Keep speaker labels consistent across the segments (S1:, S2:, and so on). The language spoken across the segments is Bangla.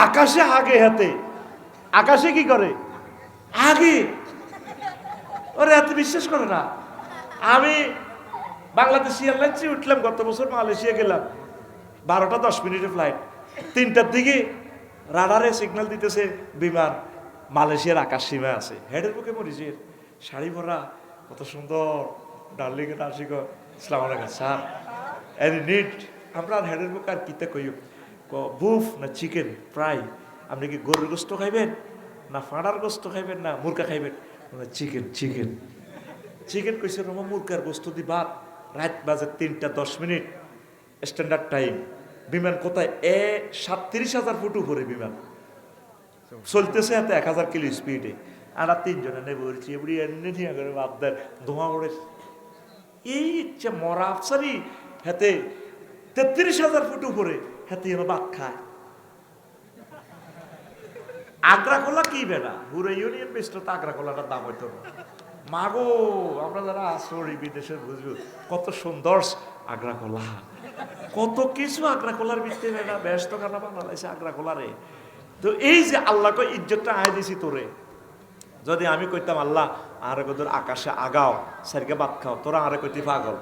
S1: আকাশে আগে হাতে, আকাশে কি করে আগে, ওরা এত বিশ্বাস করে না। আমি বাংলাদেশ এয়ারলাইন্সে উঠলাম গত বছর, মালয়েশিয়া গেলাম, 12টা 10 মিনিটের ফ্লাইট। 3টার দিকে রাডারে সিগন্যাল দিতেছে বিমান মালয়েশিয়ার আকাশ সীমায় আছে। হেডের বুকে মরিচের শাড়ি পরা, কত সুন্দর, ডার্লিং এর আশিক, ইসলাম আলাইকুম স্যার, এনি নিট। আমরা হেডের বুকে আর কিতে কই, বুফ না চিকেন ফ্রাই, আপনি কি গরুর গোস্ত খাইবেন না ফাঁড়ার গোস্ত খাইবেন না মুরগা খাইবেন? চিকেন চিকেন চিকেন কইছে, রমা মুরগার গোস্ত দি ভাত। রাত বাজে 3টা 10 মিনিট স্ট্যান্ডার্ড টাইম। বিমান কোথায়? 37,000 ফুট উপরে বিমান চলতেছে, এত 1000 কিলো স্পিডে। আর 3 জনে নেই বলছি, এমনি এমনি ঠিক করে বাদ দেয়, ধোঁয়া ওড়ে। এই ইচ্ছে মরা আফসারি হাতে 33,000 ফুট উপরে, হাতে এনে ভাত খায়। আগ্রা কলা কি বেড়া, পুরো ইউনিয়ন বেস্ট তো আগ্রা কলাটার দাম হইতো না। মাগো, আমরা যারা আসরি বিদেশের বুঝবো কত সুন্দর আগ্রা কলা, কত কিছু আগ্রা কলার ভিতরে বেড়া, ব্যস্ত খানা বানালাইছে আগ্রা কলারে। তো এই যে আল্লাহকে ইজ্জতটা আয় দিছি তোরে, যদি আমি কইতাম আল্লাহ আরে কদর আকাশে আগাও সারিকে ভাত খাও, তোরা আরে কইতে পাগল।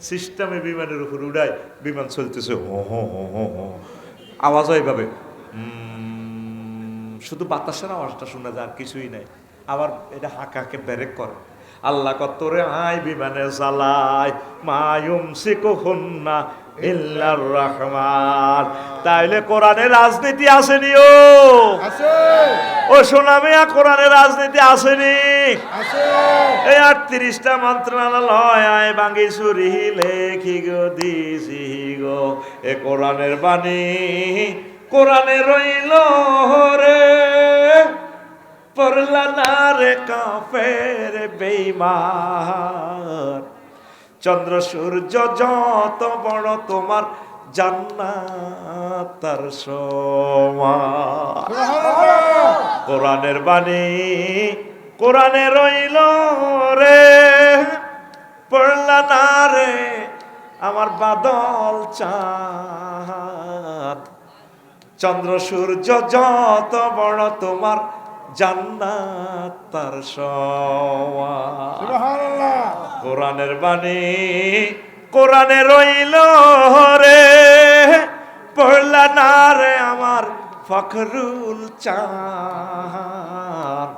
S1: সিস্টেমে বিমানের উপর উড়াই, বিমান চলতেছে হো হো হো হো হো, আওয়াজ হয় এইভাবে, শুধু বাতাসের আওয়াজটা শোনা যায়, আর কিছুই নাই। আবার এটা হাঁকাকে ব্রেক করে। আল্লাহ কতরে আয় বিমানে জ্বালায়, মায়ুম সিকুহুন্না ইল্লার রহমান। তাইলে কোরআনের রাজনীতি আসেনি? ও সোনামিয়া, কোরআনের রাজনীতি আসেনি? এই 38টা মন্ত্রণালয় আয় বাঙ্গি সুরি লেখি গো দিছি গো, এ কোরআনের বাণী কোরআনে রইল রে, পড়লা না রে কাফের বেঈমান। চন্দ্র সূর্য যত বড় তোমার জান্নাত তার সমান। কোরআনের বাণী কোরআনে রইল রে, পড়লা না রে আমার বাদল চাঁদ। চন্দ্র সূর্য যত বড় তোমার জান্নাত তার সমান। সুবহানাল্লাহ। কোরআনের বাণী কোরআনে রইল রে, পড়লা না রে আমার ফখরুল চাঁদ।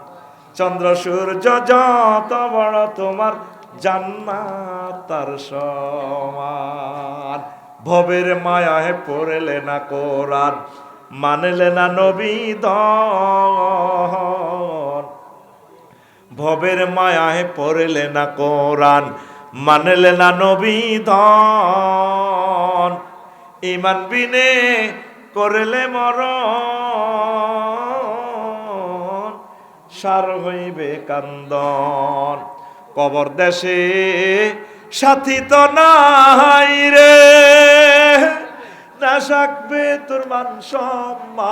S1: চন্দ্র সূর্য যত বড় তোমার জান্নাত তার সমান। ভবের মায়ায় পড়লে না কোরআন, মানলে না নবী দন। ভবের মায়ায় পড়লে না কোরআন, মানলে না নবী দন। ঈমান বিনে করলে মরণ, সার হইবে কান্দন। কবর দেশে সাথী তো নাই রে, না থাকবে তোর মান সম্মান।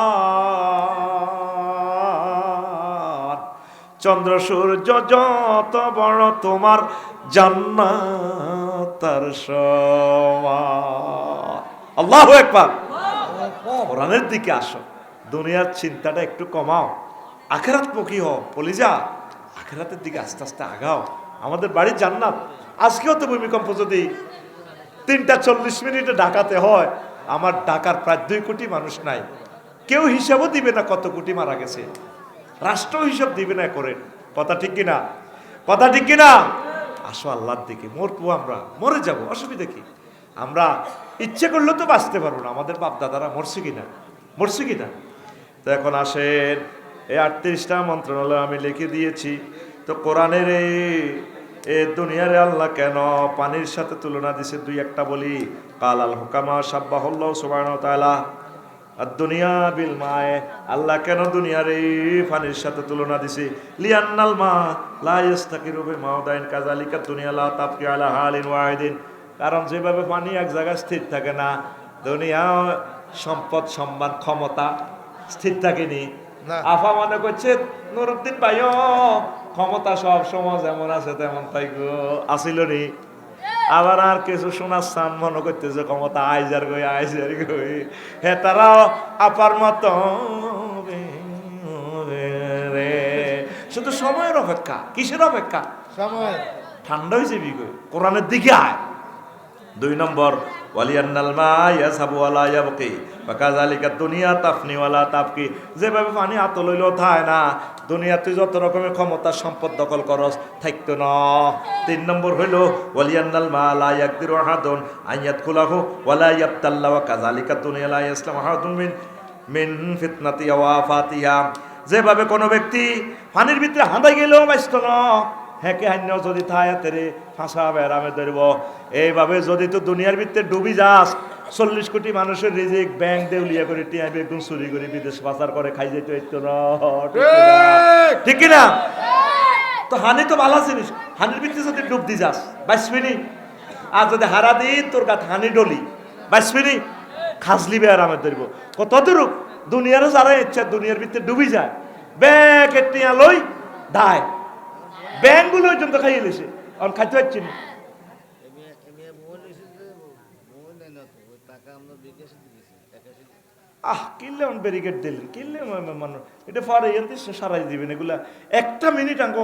S1: চন্দ্র সূর্য যত বড় তোমার জান্নাত তার সমান। আল্লাহু আকবার। কোরআনের দিকে আসো, দুনিয়ার চিন্তাটা একটু কমাও, আখিরাতমুখী হও। পলিজা আখিরাতের দিকে আস্তে আস্তে আগাও। আমাদের বাড়ির জান্নাত। আজকেও তো ভূমিকম্প যদি 3টা 40 মিনিটে ঢাকাতে হয়, আমার ঢাকার প্রায় 2 কোটি মানুষ নাই, কেউ হিসাবও দিবে না কত কোটি মারা গেছে, রাষ্ট্র হিসাব দিবে না করে। কথা ঠিক কিনা? কথা ঠিক কিনা? আসো আল্লাহর দিকে। মরবো, আমরা মরে যাব, অসুবিধা কি? আমরা ইচ্ছে করলে তো বাঁচতে পারবো না। আমাদের বাপ দাদারা মরছে কিনা? মরছে কিনা? তো এখন আসেন, এই 38টা মন্ত্রণালয় আমি লিখে দিয়েছি। তো কোরআনের এ দুনিয়ারে আল্লাহ কেন পানির সাথে তুলনা দিছে? 2-1টা বলি। কালাল হুকামা সাব্বাহুল্লাহ সুবহানাহু ওয়া তাআলা আর দুনিয়া বিল মায়ে। আল্লাহ কেন দুনিয়ারে পানির সাথে তুলনা দিছে? লিয়ান্নাল মা লা ইস্তাকিরু বিমাউদাইন কাযালিকা দুনিয়া লা তাবকি আলা হালিন ওয়াহিদিন। কারণ যেভাবে পানি এক জায়গায় স্থির থাকে না, দুনিয়া সম্পদ সম্মান ক্ষমতা স্থির থাকেনি। আফা মনে করছে নুরুদ্দিন ভাইও ক্ষমতা সব সময় যেমন আছে তেমন তাই গো আসিল নি। আবার আর কিছু শোনার স্থান মনে করতেছে ক্ষমতা আইজার গই হে তারাও আপার মতো রে। শুধু সময়ের অপেক্ষা। কিসের অপেক্ষা? সময়। ঠান্ডা হয়েছে বিগো, কোরআনের দিকে আয়। 2 নম্বর, ওয়ালিয়ান্নাল মা ইয়াসাবু ওয়ালা ইয়াবকি ওয়া কাযালিকা দুনিয়া তাফনি ওয়ালা তাবকি। যেভাবে পানি হাত লইলেও থায় না, দুনিয়াতে যত রকমের ক্ষমতা সম্পদ দখল করস থাকতো না। 3 নম্বর হইল ওয়ালিয়ান্নাল মা লা ইয়াকদিরু আহাদুন আন ইয়াদখুলাহু ওয়ালা ইয়াবতাল্লা ওয়া কাযালিকা দুনিয়া লা ইয়াসলামু আহাদুন মিন ফিতনাতি ওয়া আফাতিহা। যেভাবে কোনো ব্যক্তি পানির ভিতরে হাঁদাই গেলেও বাঁচত না, হেঁকে হান্য যদি থায় তেরে ফাঁসা বেড়ামে ধরব। এইভাবে যদি তো দুনিয়ার ভিতরে ডুবি যাস, 40 কোটি মানুষের রিজিক ব্যাংক দেউলিয়া করে টিয়া বেগুন চুরি করে বিদেশ পাচার করে খাই যেতে হইতো না। ঠিক কিনা? তো হানি তো ভালো জিনিস, হানির ভিতরে যদি ডুব দি যাস বাঁচবিনি। আর যদি হারা দিন তোর কাছে হানি ডলি বাঁচবিনি, খাজলি বেড়ামে ধরব। কত দূর দুনিয়ারও যারা ইচ্ছা দুনিয়ার ভিতরে ডুবি যায়, ব্যাগ টিয়া লই দায় ব্যাংকগুলো পর্যন্ত খাইয়ে লিছে, এখন খাইতে পারছি না। কিনলে ব্যারিকেড দিলেন, কিনলে মানুষ এটা পরে সারাই দিবেন। এগুলা একটা মিনিট আঙ্গ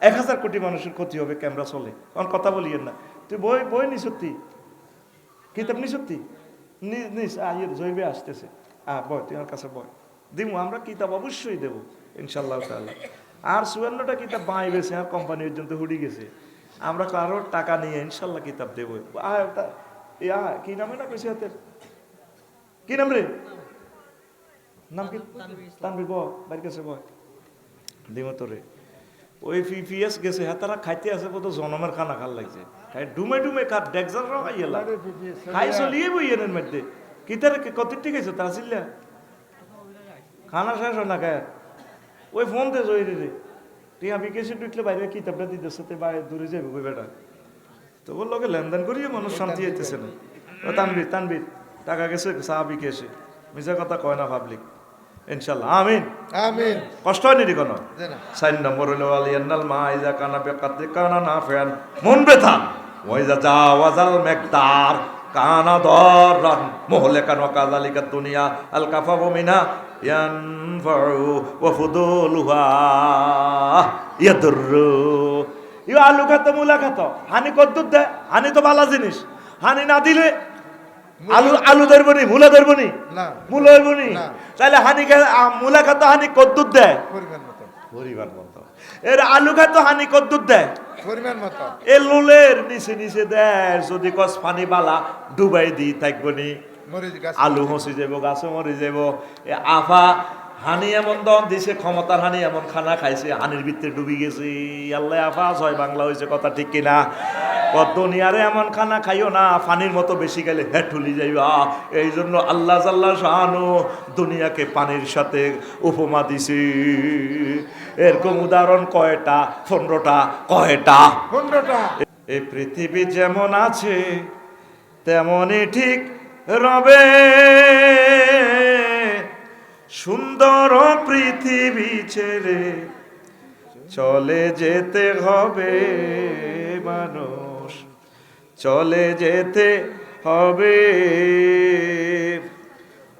S1: 1000 কোটি মানুষের ক্ষতি হবে, ক্যামেরা চলে। এখন কথা বলিয়েন না। তুই বই নি সত্যি, কিতাব নি সত্যি নিস জৈবে আসতেছে। বয়, তুই আমার কাছে বয়, দিব আমরা কিতাব অবশ্যই দেবো ইনশাল্লাহ তাআলা। আর 54টা কিতাব বাঁই বেছে, আর কোম্পানি পর্যন্ত হুড়ি গেছে। আমরা কারো টাকা নিয়ে ইনশাল্লাহ কিতাব দেবো। কি নামে না কইছে হাতের কি নাম রে? নাম কি? তানভীর। বাড়ির কাছে বয়, দিব তোরে। ওই পিএস গেছে, হ্যাঁ তারা খাইতে আছে কত জনমের খানা খাল লাগছে, খাই ডুমে ডুমে খাত ডেকজার খাইয়েলা খাই চলিয়ে বই এনের মধ্যে কিতার কত ঠিক আছে তা ছিলা খানা শেষ না খায়। ওই ফোন দে জয় রে তুই আমি কেসে টুটলে বাইরে কিতাবটা দিতেছে, তো বাইরে দূরে যাবে ওই বেটা। তো ওর লোকে লেনদেন করিয়ে মানুষ শান্তি হইতেছে না। তানবীর টাকা গেছে সাহাবি কেসে, মিশা কথা কয় না পাবলিক। ইনশাআল্লাহ আমিন আমিন। কষ্ট হয়নি রে কোনো? 4 নম্বর হলো আলিয়ান্নাল মা ইজা কানা বিকাতে কানা নাফিয়ান মন বেথা ওয়াইজা জাওয়াজাল মিকদার কানা দররান মুহলিকান ওয়া কাযালিকা দুনিয়া আল কাফাবু মিনা ইয়ানফাউ ওয়া ফুদুলুহা ইয়াদুররু। ইয়া আলু খাত মুলা খাত হানি কদ্দুর দে, হানি তো ভালো জিনিস। হানি না দিলে আলু ধরবো নি, মূলা ধরবো নি, মূলা ধরবো নি। তাহলে হানি মূলা খাত হানি কদ্দুর দেয় পরিমাণ মতো। এর আলু খাত হানি কদ্দুর দেয় পরিমাণ মতো। এ লুলের নিচে নিচে দেয়, যদি কস পানি বালা ডুবাই দি থাকবো নি, আলু হসি যাব, গাছও মরি যাব। এ আফা হানি এমন দন দিছে, ক্ষমতার হানি এমন খানা খাইছে, হানির ভিতরে ডুবি গেছে। আল্লাহ আফা জয় বাংলা হয়েছে, কথা ঠিক কিনা? দুনিয়ারে এমন খানা খাইও না পানির মতো বেশি গেলে হেঁটুলি যাইবা। এই জন্য আল্লাহ জাল্লা শাহানু দুনিয়াকে পানির সাথে উপমা দিছি। এরকম উদাহরণ কয়টা? 15টা। কয়টা? 15টা। এই পৃথিবী যেমন আছে তেমনই ঠিক রবে, সুন্দর পৃথিবী ছেড়ে চলে যেতে হবে মানুষ, চলে যেতে হবে।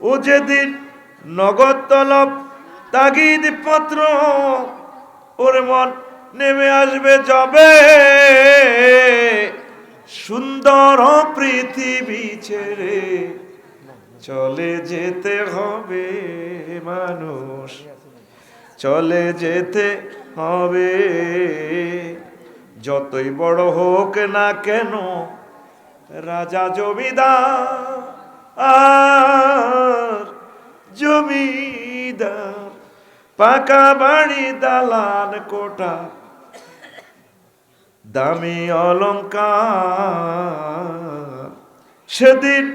S1: ও যেদিন নগদ তলব তাগিদ পত্র ওর মন নেমে আসবে যাবে, সুন্দর পৃথিবী ছেড়ে চলে যেতে হবে মানুষ, চলে যেতে হবে। যতই বড় হোক না কেন রাজা জমিদার, জমিদার পাকা বাড়ি দালান কোঠা দামি অলংকার, সেদিন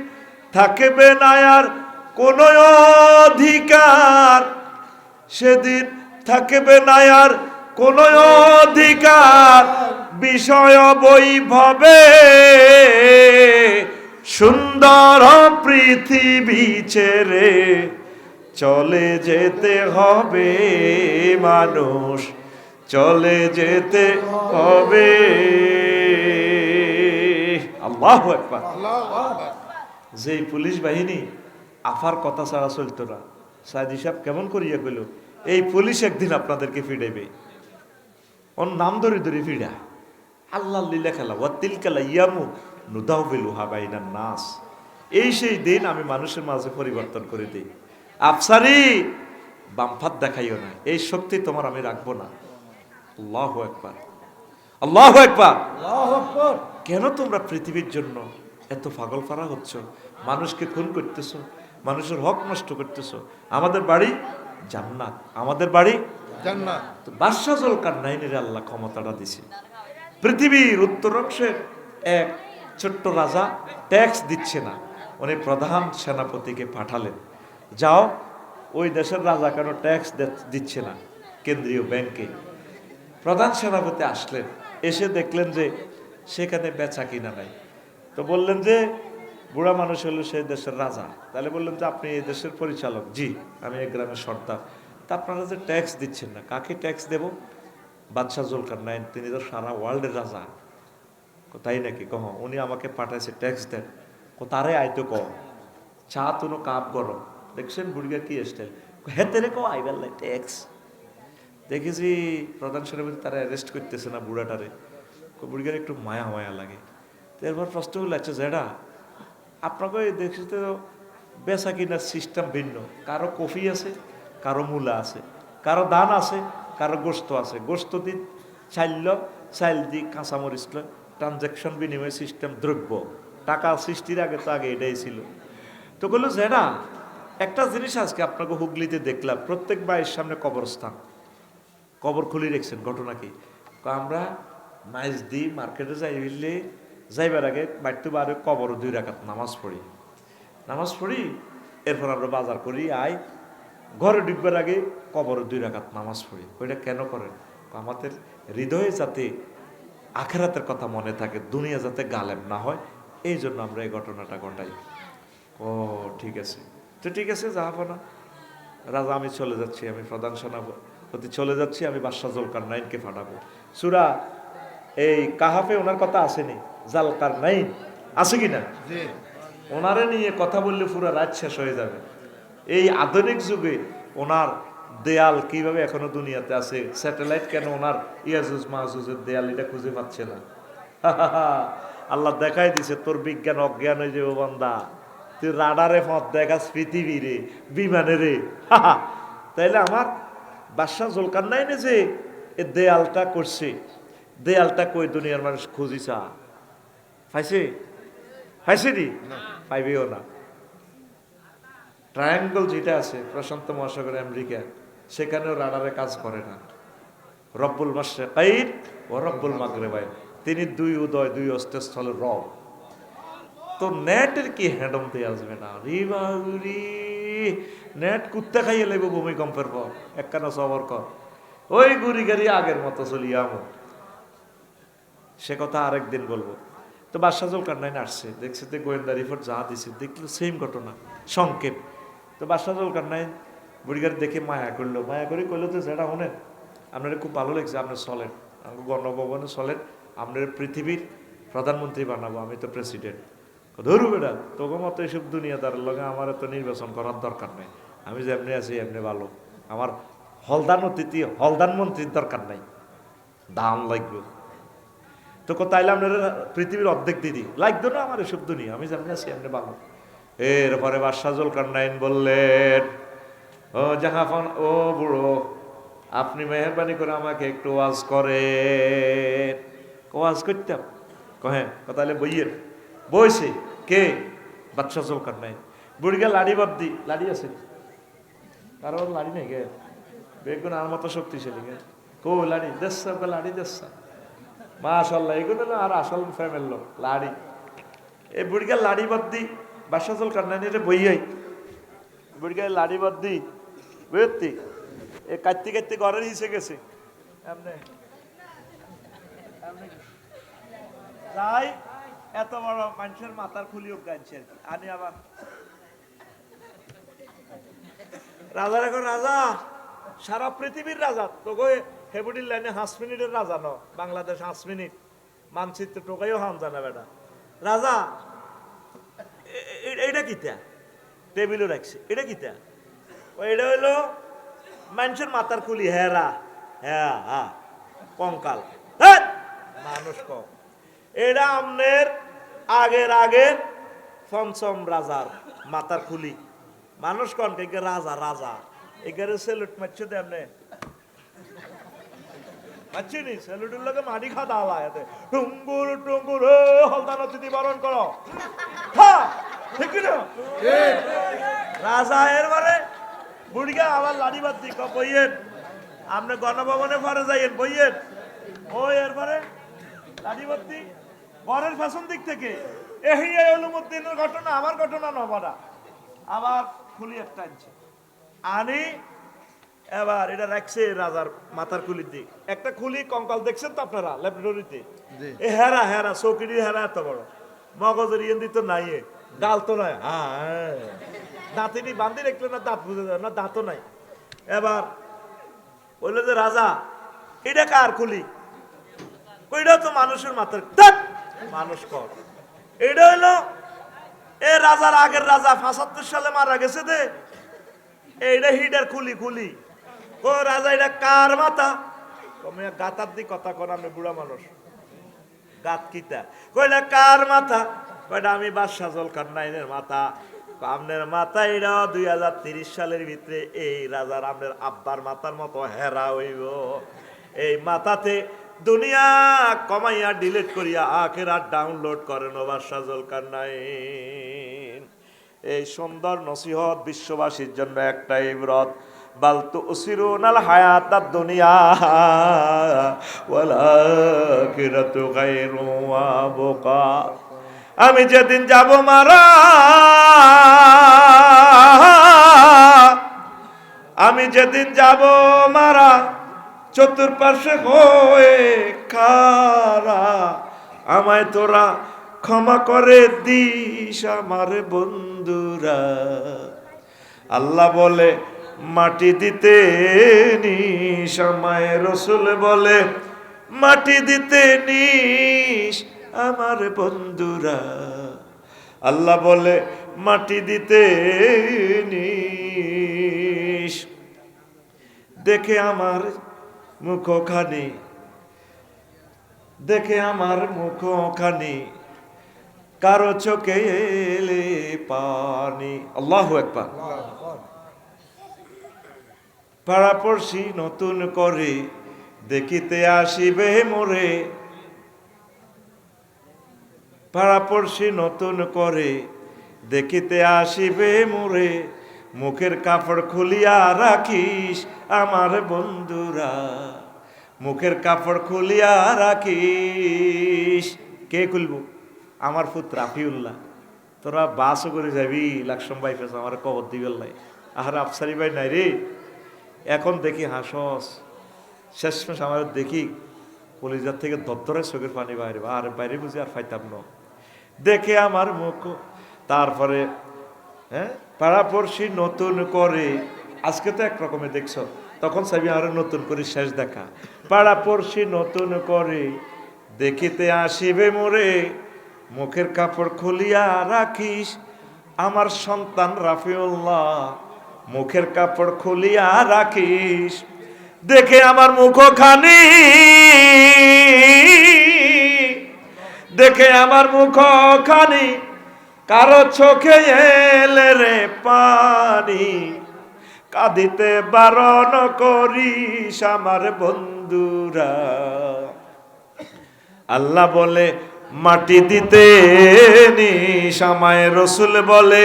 S1: থাকবে না আর কোন অধিকার, সেদিন থাকবে না আর কোন অধিকার বিষয় বৈভবে, সুন্দর পৃথিবী ছেড়ে চলে যেতে হবে মানুষ, চলে যেতে হবে। আল্লাহু আকবার। যে পুলিশ বাহিনী আফার কথা ছাড়া চলতো না, সাইদি সাহেব কেমন করিয়া কইল, এই পুলিশ একদিন আপনাদেরকে ফিডাইবে, ওর নাম ধরে ধরে ফিডা। আল্লাহ লীলা খেলা, ওয়াতিল খেলা ইয়ামু নুদাউবিলুহা বাইনান নাস। এই সেই দিন আমি মানুষের মাঝে পরিবর্তন করে দিই। আফসারি বামফাত দেখাইও না, এই শক্তি তোমার আমি রাখবো না। আল্লাহু আকবার, আল্লাহু আকবার, আল্লাহু আকবার। কেন তোমরা পৃথিবীর জন্য এত পাগল পারা হচ্ছ? মানুষকে খুন করতেছো, মানুষের হক নষ্ট করতেছো। আমাদের বাড়ি জান্নাত, আমাদের বাড়ি জান্নাত। বাদশাহ জুলকারনাইনের আল্লাহ ক্ষমতাটা দিছে। পৃথিবীর উত্তর অংশের এক ছোট্ট রাজা ট্যাক্স দিচ্ছে না, উনি প্রধান সেনাপতিকে পাঠালেন, যাও ওই দেশের রাজা কেন ট্যাক্স দিচ্ছে না কেন্দ্রীয় ব্যাংকে। প্রধান সেনাপতি আসলেন, এসে দেখলেন যে সেখানে বেচা কিনা নাই। তো বললেন যে বুড়া মানুষ হলো সেই দেশের রাজা, তাহলে বললেন যে আপনি এই দেশের পরিচালক। জি, আমি এই গ্রামের সর্দার। তা আপনারা যে ট্যাক্স দিচ্ছেন না, কাকে ট্যাক্স দেব? বাদশাহ জুলকারনাইন, তিনি তো সারা ওয়ার্ল্ডের রাজা। তাই নাকি? কহ, উনি আমাকে পাঠাইছে ট্যাক্স দেন। তারে আইতো কহ চা তুনো কাপ গরম। দেখছেন বুড়িগা কি স্টাইল, হেতে রে কো আইবার লাই ট্যাক্স। দেখেছি প্রধান সেনাপতি তারা অ্যারেস্ট করতেছে না বুড়াটারে, বুড়িগার একটু মায়া মায়া লাগে। তো এরপর প্রশ্ন হলো, আচ্ছা যেটা আপনাকে দেখছি তো বেচা কিনার সিস্টেম ভিন্ন, কারো কফি আছে, কারো মূলা আছে, কারো ধান আছে, কারো গোস্ত আছে। গোস্ত দি চাইল, চাইল দি কাঁচামরিচ, ট্রানজ্যাকশন বিনিময় সিস্টেম, দ্রব্য টাকা সৃষ্টির আগে তো আগে এটাই ছিল। তো বললো যেটা একটা জিনিস আজকে আপনাকে হুগলিতে দেখলাম, প্রত্যেক বাড়ির সামনে কবরস্থান, কবর খুলে রেখেছেন। ঘটনা কি? আমরা মাইজ দিই মার্কেটে যাই, হইলে যাইবার আগে বাড়িতে বারে কবর 2 রাকাত নামাজ পড়ি, এরপর আমরা বাজার করি আই, ঘরে ঢুকবার আগে কবর 2 রাকাত নামাজ পড়ি। ওইটা কেন করেন? আমাদের হৃদয়ে যাতে আখেরাতের কথা মনে থাকে, দুনিয়া যাতে গালেব না হয়, এই জন্য আমরা এই ঘটনাটা ঘটাই। ও ঠিক আছে, তো ঠিক আছে, যাবো না রাজা, আমি চলে যাচ্ছি, আমি প্রধান সেনাপতি চলে যাচ্ছি, আমি বাদশাহ জুলকারনাইনকে পাঠাবো। সূরা এই কাহাফে ওনার কথা আসেনি? জালকারনাইন আছে কিনা? ওনারে নিয়ে কথা বললে পুরো রাত শেষ হয়ে যাবে। এই আধুনিক যুগে ওনার দেয়াল কিভাবে এখনো দুনিয়াতে আছে, স্যাটেলাইট কেন ওনার ইয়াজুজ মাহুজের দেয়াল এটা খুঁজে পাচ্ছে না। আল্লাহ দেখাই দিছে, তোর বিজ্ঞান অজ্ঞান হয়ে যাবে বান্দা, তুই রাডারে পথ দেখাস পৃথিবীরে, বিমানে রে। তাইলে আমার বাদশাহ জুলকারনাইনে যে এ দেয়ালটা করছে, দেয়ালটা কই দুনিয়ার মানুষ খুঁজিছা পাইছে নি? পাইবেও না। ট্রায়াঙ্গল যেটা আছে প্রশান্ত মহাসাগর আমেরিকা, সেখানেও রাডারে কাজ করে না। রব্বুল মাশরিকাইন ও রব্বুল মাগরিবাইন, তিনি 2 উদয় 2 অস্তস্থলের রব। তো নেটের কি হ্যাডম দিয়ে আসবে না? নেট কুত্তে খাইয়ে লাগবে ভূমিকম্পের পর, একখানা সবর কর, ওই গুড়ি গাড়ি আগের মতো চলিয়া আমো। সে কথা আরেকদিন বলবো। তো বাদশাহ জুলকারনাইন আসছে, দেখছে যে গোয়েন্দা রিপোর্ট যা দিছে, দেখলো সেম ঘটনা সংক্ষেপ। তো বাদশাহ জুলকারনাইন বুড়িগার দেখে মায়া করলো, মায়া করে কইলো যে যেটা শোনেন, আপনার খুব ভালো লাগছে, আপনি চলেন গণভবনে চলেন, আপনার পৃথিবীর প্রধানমন্ত্রী বানাবো, আমি তো প্রেসিডেন্ট। ধরু বেটা, তোকে মতো এইসব দুনিয়াদারের লগে আমার তো নির্বাচন করার দরকার নেই, আমি যেমনি আছি এমনি ভালো, আমার হলদান অতিথি হলদান মন্ত্রীর দরকার নাই, দাম লাগবে। তো তাইলে আপনার পৃথিবীর অর্ধেক দিদি লাগতো না আমার এসব দুনিয়া, আমি যেমনি আছি এমনি ভালো। এরপরে বাদশাহ জুলকারনাইন বললেন, ও জাহাফন, ও বুড়ো, আপনি মেহরবানি করে আমাকে একটু ওয়াজ করেন। ওয়াজ করতাম? কহেন। তাহলে বইয়ের বইছে কে? বাদশাহ জুলকারনাইন। বুড়িগা লাড়ি বাদ্দি, লাড়ি আছে কারোর? লাড়ি নেই গে, বেগুন আর মতো শক্তিশালী গে, কো লাড়ি দেশা, লাড়ি দেশা, মাশাআল্লাহ, এগুলো আর আসল ফ্যামিলির লোক লাড়ি। এই বুড়িগা লাড়ি বাদ্দি বাদশাহ জুলকারনাইনের বইয়াই, বুড়িগা লাড়ি বাদ্দি বুঝতি, এ কাটতে কাটতে ঘরের হিসে গেছে এমনি যাই, এত বড় মানুষের মাথার খুলিও গাইছে আর কি। আনি আবার রাজার, এখন রাজা, সারা পৃথিবীর রাজা, তোকে হেবুডির লাইনে 5 মিনিটের রাজা ন, বাংলাদেশ 5 মিনিট, মানচিত্র টোকাইও হান জানা বেটা। রাজা এটা কিতা টেবিলও রাখছে, এটা কিতা? এটা হইলো মানুষের মাথার খুলি, হেরা হ্যাঁ হ্যাঁ কঙ্কাল, মানুষ কম। এটা আমনের আগের পঞ্চম রাজার মাথার খুলি, মানুষ কন কে রাজা রাজা এগারে সেলুট মারছে দে আমনে মারছিনি, সেলুটের লগে মাটি খাওয়া হয় টুঙ্গুর টুঙ্গুর হলদান অতিথি বরণ করো, হ্যাঁ ঠিক না? রাজা এরবারে বুড়িগা আবার লাড়ি বাদ দি বইয়েন, আপনি গণভবনে পরে যাইয়েন বইয়েন, ওই এরবারে লাড়ি বাদ দি ঘরের পেছন দিক থেকে এই অলুমুদ্দিনের ঘটনা, আমার ঘটনা নবনা, আবার খুলি একটা আনছে আনি, এবার এটা রাখছে রাজার মাথার খুলির দিক, একটা খুলি কঙ্কাল দেখছেন তো আপনারা ল্যাবরেটরিতে, এ হেরা হেরা চৌকিটি হেরা এত বড়, মগজের ইয়েন দিত নাই, ডাল তো নাই, হ্যাঁ দাঁতিনি বান্ধি রাখলে না দাঁত বুঝে যায় না, দাঁতও নাই। এবার বললো যে রাজা এটা কার খুলি? ওইটা তো মানুষের মাথার, মানুষ কর, এটা হইলো এ রাজার আগের রাজা ৭৫ সালে মারা গেছে দে, এইটা হিটার খুলি খুলি। ও রাজা এটা কার মাথা? গাতার দিক কথা কর, আমি বুড়া মানুষ, গাত কিতা? কইলা কার মাথা? কয়টা আমি বাদশাহ জুলকারনাইনের মাথা। আপনার মাথা এটা ২০৩০ সালের ভিতরে এই রাজার আপনার আব্বার মাথার মতো হেরা হইব, এই মাথাতে দুনিয়া কমাইয়া ডিলিট করিয়া আখিরাত ডাউনলোড করেন বাদশাহ জুলকারনাইন। এই সুন্দর নসিহত বিশ্ববাসীর জন্য একটা ইবরত। বাল তুসিরুনাল হায়াতাদ দুনিয়া ওয়াল আখিরাতু খায়রুন ওয়া আবকা। আমি যেদিন যাব মারা, আমি যেদিন যাব মারা, চতুর্পার্শ্বে হয়ে খারা, আমায় তোরা ক্ষমা করে দিস আমার বন্ধুরা। আল্লাহ বলে মাটি দিতে নিস, আমায় রসুল বলে মাটি দিতে নিস আমার বন্ধুরা। আল্লাহ বলে মাটি দিতে নিস। দেখে আমার মুখখানি, দেখে আমার মুখখানি, কারো চোখে এলে পানি। আল্লাহু আকবার। পাড়াপড়শি নতুন করে দেখিতে আসিবে মোরে, পাড়াপড়শি নতুন করে দেখিতে আসিবে মোরে, মুখের কাপড় খুলিয়া রাখিস আমার বন্ধুরা, মুখের কাপড় খুলিয়া রাখিস। কে খুলবো? আমার পুত্র রাফিউল্লাহ। তোরা বাসও করে যাবি, লাকসম ভাই ফেস আমার কবর দিবেল্লাই, আহার আফসারি ভাই নাই রে। এখন দেখি হাসস, শেষমেশ আমার দেখি কলিজার থেকে দপ্তরে চোখের পানি বাইরে, আর বাইরে বুঝি আর ফাইতাম না। দেখে আমার মুখ, তারপরে হ্যাঁ পাড়াপড়শি নতুন করে, আজকে তো একরকমের দেখছ, তখন চাবি আরো নতুন করে শেষ দেখা। পাড়াপড়শি নতুন করে দেখিতে আসিবে মোরে, মুখের কাপড় খুলিয়া রাখিস আমার সন্তান রাফিউল্লাহ, মুখের কাপড় খুলিয়া রাখিস। দেখে আমার মুখখানি, দেখে আমার মুখখানি, কারো চোখে এলে রে পানি, কাঁদিতে বারণ করিস আমার বন্ধুরা। আল্লাহ বলে মাটি দিতে নিস, আমায় রসুল বলে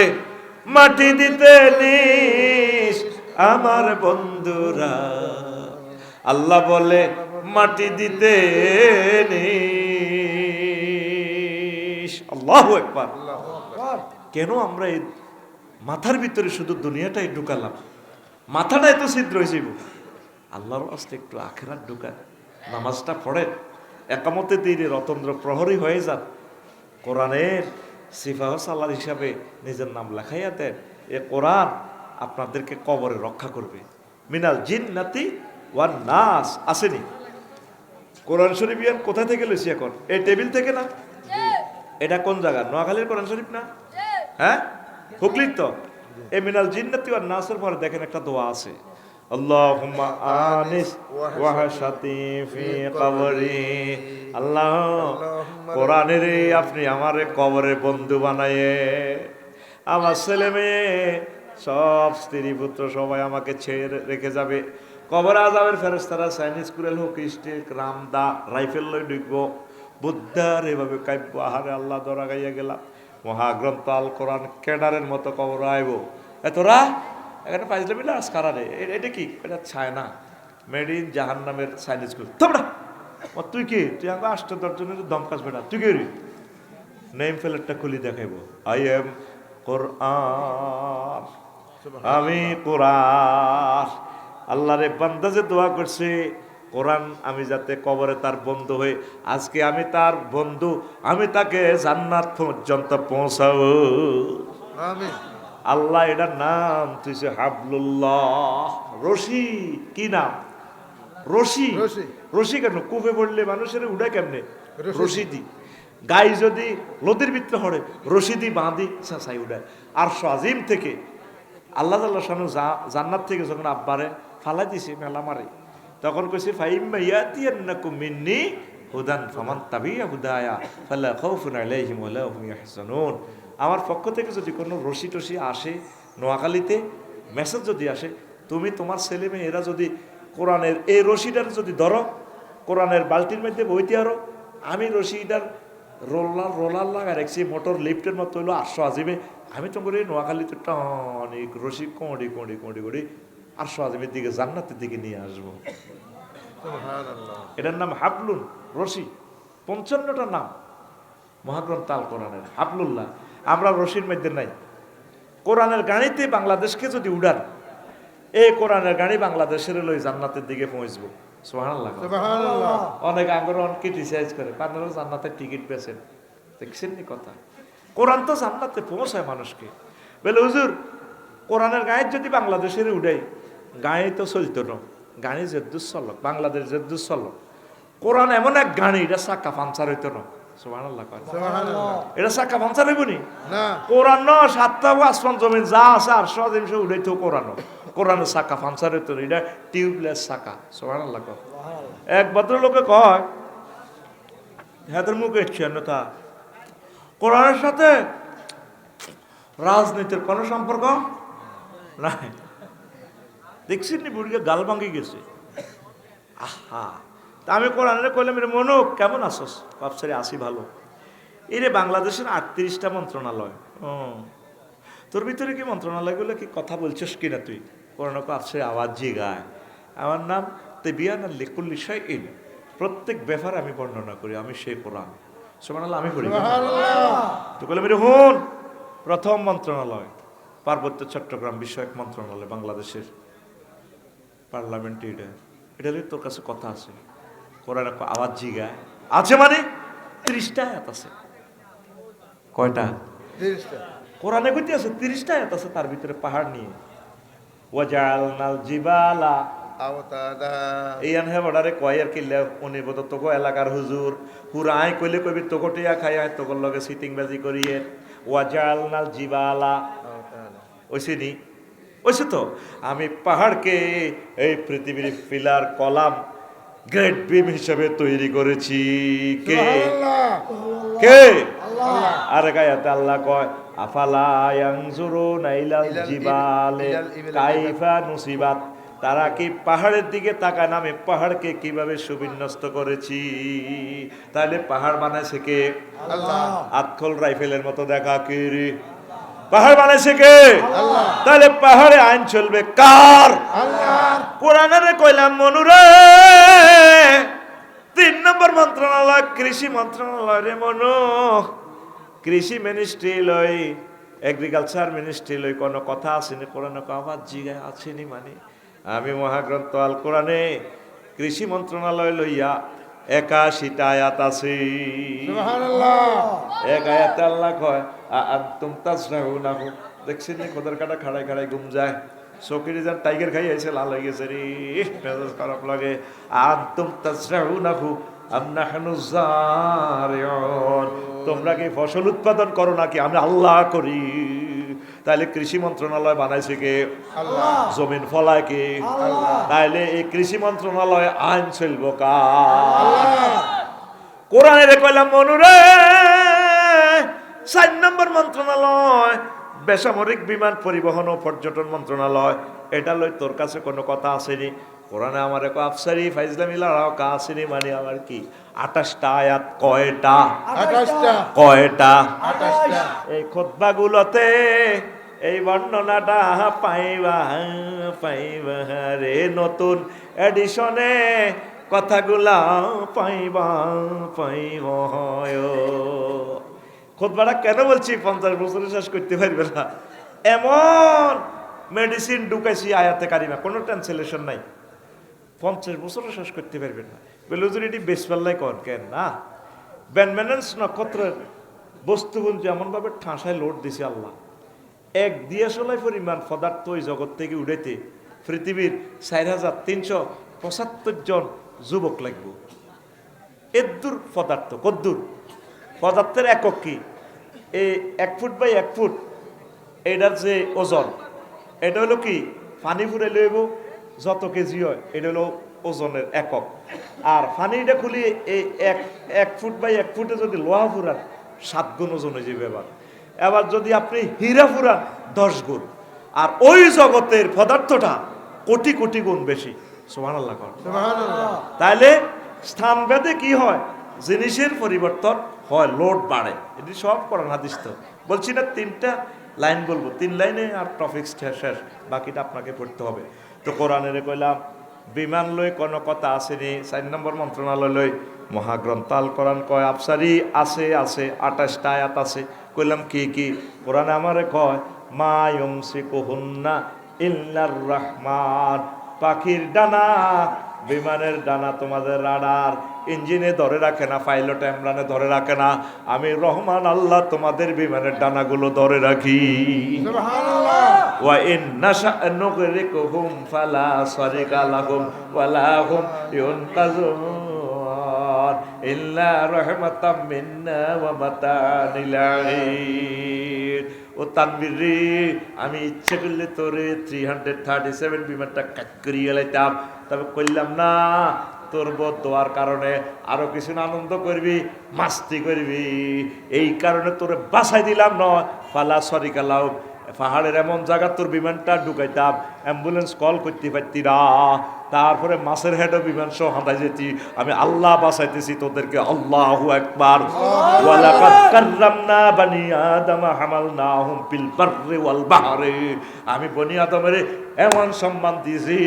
S1: মাটি দিতে নিস আমার বন্ধুরা। আল্লাহ বলে মাটি দিতে নিস। আল্লাহু আকবার। কেন আমরা এই মাথার ভিতরে শুধু দুনিয়াটাই ঢুকালাম? মাথাটা এত ছিদ্র হয়েছে, আল্লাহর আস্তে একটু আখিরাত ঢুকান, নামাজটা পড়ে, একামতে দিনে রতন্দ্র প্রহরী হয়ে যান, কোরআনের সিফাহ সালার হিসাবে নিজের নাম লেখাইয়া দেন। এ কোরআন আপনাদেরকে কবরে রক্ষা করবে। মিনাল জিন্নাতি ওয়ান নাস আসেনি? কোরআন শরীফ কোথা থেকে লেছি এখন? এই টেবিল থেকে না? এটা কোন জায়গা? নোয়াখালীর কোরআন শরীফ না? হ্যাঁ, হুগলির তো। এই মিনাল জিন্নাতি ওয়ান নাসের পরে দেখেন একটা দোয়া আছে, আল্লাহুম্মা আনিস ওয়াহশাতি ফি কবরি। আল্লাহ, কোরআনের আপনি আমারে কবরে বন্ধু বানায়ে, আমার ছেলে মেয়ে সব স্ত্রী পুত্র সবাই আমাকে ছেড়ে রেখে যাবে, কবর আযাবের ফেরেশতারা চাইনিজ কুরেল হোক স্টিক রামদা রাইফেল লই ঢুকবো, বুদ্ধার এভাবে কাব্য আহারে আল্লাহ ধরা গাইয়া গেলাম, মহাগ্রন্থ আল কোরআন কেডারের মতো কবর আইব। এতরা এখানে পাইলে মিলে আসকারা রে, এটা কি? এটা চায়না মেড ইন জাহান্নামের চাইনিজ কুল। তোমরা তুই কি? তুই আমাকে 8-10 জনের দমকাস বেটা, তুই কি রে? নেম ফেলেটটা খুলি দেখাইব, আই এম কোরআন, আমি কোরআন। আল্লাহরে বান্দা যে দোয়া করছে কোরআন আমি যাতে কবরে তার বন্ধু হই, আজকে আমি তার বন্ধু, আমি তাকে জান্নাত পর্যন্ত পৌঁছাবো। আমিন। আল্লাহ এটার নাম তুইছে হাবলুল্লাহ, রশি। কি নাম? রশি। রশি কেন? কুফে পড়লে মানুষের উড়ে কেমনে? রশি দি। গাই যদি নদীর ভিতরে হড়ে রশি দি বাঁধি সাই উড়ায়। আর আজিম থেকে আল্লাহ তাআলা শানু জান্নাত থেকে যখন আব্বারে ফালাই দিছে মেলা মারে, তখন কইছে ফাইম্মা ইয়াতিয়ান্নাকুম মিন্নি হুদান ফামান তাবিয়া হুদায়া ফালা খাউফুন আলাইহিম ওয়ালা হুম ইয়াহজানুন। আমার পক্ষ থেকে যদি কোনো রশি টশি আসে নোয়াখালীতে, মেসেজ যদি আসে, তুমি তোমার ছেলে মেয়ে এরা যদি কোরআনের এই রশিটার যদি ধরো, কোরআনের বালতির মধ্যে বইতে আরো, আমি রশিটার রোলার লাগা রাখছি মোটর লিফটের মতো হইলো 800 আজিমে, আমি তো করে নোয়াখালীতে অনেক রশি কোঁড়ি কোঁড়ি কোঁড়ি কোঁড়ি 800 আজিমের দিকে জান্নাতের দিকে নিয়ে আসবো। এটার নাম হাবলুন, রশি। 55টা নাম মহাগ্রন্থ আল কোরআনের, হাবলুল্লাহ। আমরা রশির মধ্যে নাই। কোরআনের গাড়িতে বাংলাদেশকে যদি উড়ান, এই কোরআনের গাড়ি বাংলাদেশের লই জান্নাতের দিকে পৌঁছবো। সুবহানাল্লাহ, সুবহানাল্লাহ। অনেক আগ্রহণ ক্রিটিসাইজ করে, আপনারা জান্নাতের টিকিট পেয়েছেন, দেখছেন নি কথা? কোরআন তো জান্নাতে পৌঁছায় মানুষকে। বলে হুজুর কোরআনের গাড়ি যদি বাংলাদেশের উড়াই, গাড়ি তো চলতো না, গাড়ি জেদ্দুস চলক, বাংলাদেশ জেদ্দুস চলক। কোরআন এমন এক গাড়ি, এটা চাক্কা পাঞ্চার হইতো না। সুবহানাল্লাহ, সুবহানাল্লাহ। এটা চাক্কা পাঞ্চার হইব নি? না। কোরআন 7টা আসমান জমিন যা আছে 800 জিনিস উড়াইতো কোরআন। কোরআনের চাক্কা পাঞ্চার হইতো না, এটা টিউবলেস চাক্কা। সুবহানাল্লাহ। এক ভদ্রলোকে কয়, হাতের মুখে তা কোরআনের সাথে রাজনীতির কোনো সম্পর্ক নাই। দেখছেন নি বুড়িকে গাল ভাঙি গেছে। আহা, তা আমি কোরআনে কইলাম, রে মনু কেমন আসস? ভাবছারে আসি ভালো। এরে বাংলাদেশের 38টা মন্ত্রণালয়, তোর ভিতরে কি মন্ত্রণালয়গুলো কি কথা বলছিস কিনা তুই? কোরআনে আফসরে আওয়াজ গায়, আমার নাম তিবিয়ান লিকুল্লি শাইইন, প্রত্যেক ব্যাপার আমি বর্ণনা করি, আমি সেই কোরআন। সুবহানাল্লাহ, আমি পড়ি। তো কইলাম রে হুন, প্রথম মন্ত্রণালয় পার্বত্য চট্টগ্রাম বিষয়ক মন্ত্রণালয়, বাংলাদেশের পার্লামেন্টে। এটা তোর কাছে কথা আছে? কোরআনে আওয়াজ জিগায় আছে মানে 30টা আয়াত আছে। কয়টা? 30টা। কোরআনে কইতে আছে 30টা আয়াত আছে, তার ভিতরে পাহাড় নিয়ে। ওয়াজালনাল জিবালা আওতাদা, এই আনহে বড়ারে কয় আর কি উনি বত তোগো এলাকার হুজুর পুরা আই কইলে কইবি তোগো টিয়া খাই আয় তোগোর লগে সিটিং বাজি করিয়ে। ওয়াজালনাল জিবালা আওতাদা, ওইসিনি ওইসে তো আমি পাহাড়কে এই পৃথিবীর পিলার কলাম গ্রেট বিম হিসেবে তৈরি করেছি। কে? কে? আর গায়াতে আল্লাহ কয় আফালা ইয়ানজুরুনা ইলাল জিবালি কাইফা নুসিবাত, তারা কি পাহাড়ের দিকে তাকায় না আমি পাহাড়কে কিভাবে সুবিন্যস্ত করেছি? তাহলে পাহাড় বানাইছে কে? আল্লাহ। আতখল রাইফেলের মতো দেখা কে রে? পাহাড় বানাইছে কে? আল্লাহ। তাহলে পাহাড়ে আইন চলবে কার? আল্লাহ। কোরআনের কইলাম মনুরে 3 নম্বর মন্ত্রণালয় কৃষি মন্ত্রণালয় রে মনু, কৃষি মিনিস্ট্রি লই, এগ্রিকালচার মিনিস্ট্রি লই কোনো কথা আসেনি? কোরআনে আওয়াজ জিগায় আসেনি মানে আমি মহাগ্রন্থ আল কোরআনে কৃষি মন্ত্রণালয় লইয়া 81টা আয়াত আছে। সুবহানাল্লাহ। এক আয়াতে আল্লাহ কয় আনতুম তাসরাউনাহু, দেখছেন নি খোদার কাটা খাড়ায় খাড়ায় ঘুম যায়, চকিরে যান টাইগার খাই আইছে লাল হয়ে গেছে রে, মেজাজ খারাপ লাগে। আনতুম তাসরাউনাহু, আম নাহনুজ জারিউন, তোমরা কি ফসল উৎপাদন করো নাকি আমি আল্লাহ করি? তাহলে কৃষি মন্ত্রণালয় বানাইছে কে?
S2: আল্লাহ।
S1: জমিন ফলায় কে?
S2: আল্লাহ।
S1: তাহলে এই কৃষি মন্ত্রণালয় আইন চলব কার? কোরআনের কইলাম মনুরে 4 নম্বর মন্ত্রণালয় বেসামরিক বিমান পরিবহন ও পর্যটন মন্ত্রণালয়, এটা লই তোর কাছে কোনো কথা আসেনি? কোরআনে আমার এক আফসারি ফাইজলামি লড়াও কা আসেনি, মানে আমার কি 28টা আয়াত। কয়টা?
S2: 28টা।
S1: কয়টা?
S2: 28টা।
S1: এই খুতবাগুলোতে এই বর্ণনাটা পাইবা পাইবা রে, নতুন এডিশনে কথাগুলা পাইবা পাইবা। খুতবাটা কেন বলছি 50 বছরে শেষ করতে পারবে না, এমন মেডিসিন ঢুকাইছি আয়াতে কারিমা, কোনো ট্রান্সলেশন নাই, 50 বছরও শেষ করতে পারবেন না। বেলুজুরিটি বেসপাল্লাই কর কেন না? ব্যানম্যানেন্স নক্ষত্রের বস্তুগুঞ্জ এমনভাবে ঠাঁসায় লোড দিছে আল্লাহ, এক দিয়াশলাই পরিমাণ পদার্থ ওই জগৎ থেকে উড়াইতে পৃথিবীর 4375 জন যুবক লাগব। এদ্দুর পদার্থ, কদ্দুর পদার্থের একক কি? এই 1 ফুট বাই 1 ফুট এটার যে ওজন, এটা হলো কি পানি ফুরে লইব যত কেজি হয়, এটা হলো ওজনের একক। আর পানিটা খুলি এই 1 ফুট বাই 1 ফুটে যদি লোহা ফুরান 7 গুণ ওজন হয়ে যাবে। এবার যদি আপনি হীরা ফুরান 10 গুণ। আর ওই জগতের পদার্থটা কোটি কোটি গুণ বেশি। সুবহানাল্লাহ।
S2: সুবহানাল্লাহ।
S1: তাহলে স্থানভেদে কি হয়? জিনিসের পরিবর্তন হয়, লোড বাড়ে। এটি সব কোরআন হাদিস। তো বলছি না 3টা লাইন বলবো, 3 লাইনে আর টপিক শেষ, বাকিটা আপনাকে পড়তে হবে। তো কোরআনের কইলাম বিমান লই কোনো কথা আসেনি। 4 নম্বর মন্ত্রণালয় লই মহাগ্রন্থ আল কোরআন কয় আফসারি আছে, 28টা আয়াত আছে। কইলাম কি কি? কোরআনে আমারে কয় মা ইউমসিকুহুন্না ইল্লার রহমান, পাখির ডানা, বিমানের ডানা তোমাদের রাডার ইঞ্জিনে ধরে রাখে না, পাইলট এমরানে ধরে রাখে না, আমি রহমান আল্লাহ তোমাদের বিমানের ডানাগুলো ধরে রাখি।
S2: সুবহানাল্লাহ।
S1: ওয়া ইন নাশা নুগরিকুহুম ফালা সারিকা লাহুম ওয়ালা হুম ইউনকাযুন ইল্লা রাহমাতাম মিন্না ওয়া মাতা'আন ইলাইন। ও তানবীর রে, আমি ইচ্ছে করলে তোরে 337 বিমানটা কাট করিয়ে লাইতাম, তবে কইলাম না। তোর বদদোয়ার কারণে আরো কিছু আনন্দ করবি, মাস্তি করবি, এই কারণে তোরে বাঁচাই দিলাম নয়। ফালা সরিকা লাউ, পাহাড়ের এমন জায়গা তোর বিমানটা ঢুকাইতাম, অ্যাম্বুলেন্স কল করতে পারতি না, তারপরে মাছের হেডও বিমান সহ হাঁটাই যেতি। আমি আল্লাহ বাঁচাইতেছি তোদেরকে। আল্লাহু আকবার। ওয়ালাকাদ কাররামনা বানি আদম হামালনাহুম ফিল বাররি ওয়াল বাহরি, আমি বনি আদমের এমন সম্মান দিয়েছি,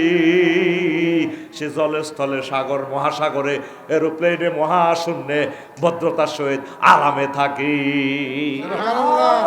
S1: সে জলে স্থলে সাগর মহাসাগরে এরোপ্লেনে মহাশূন্যে ভদ্রতার সহিত আরামে থাকি।
S2: সুবহানাল্লাহ।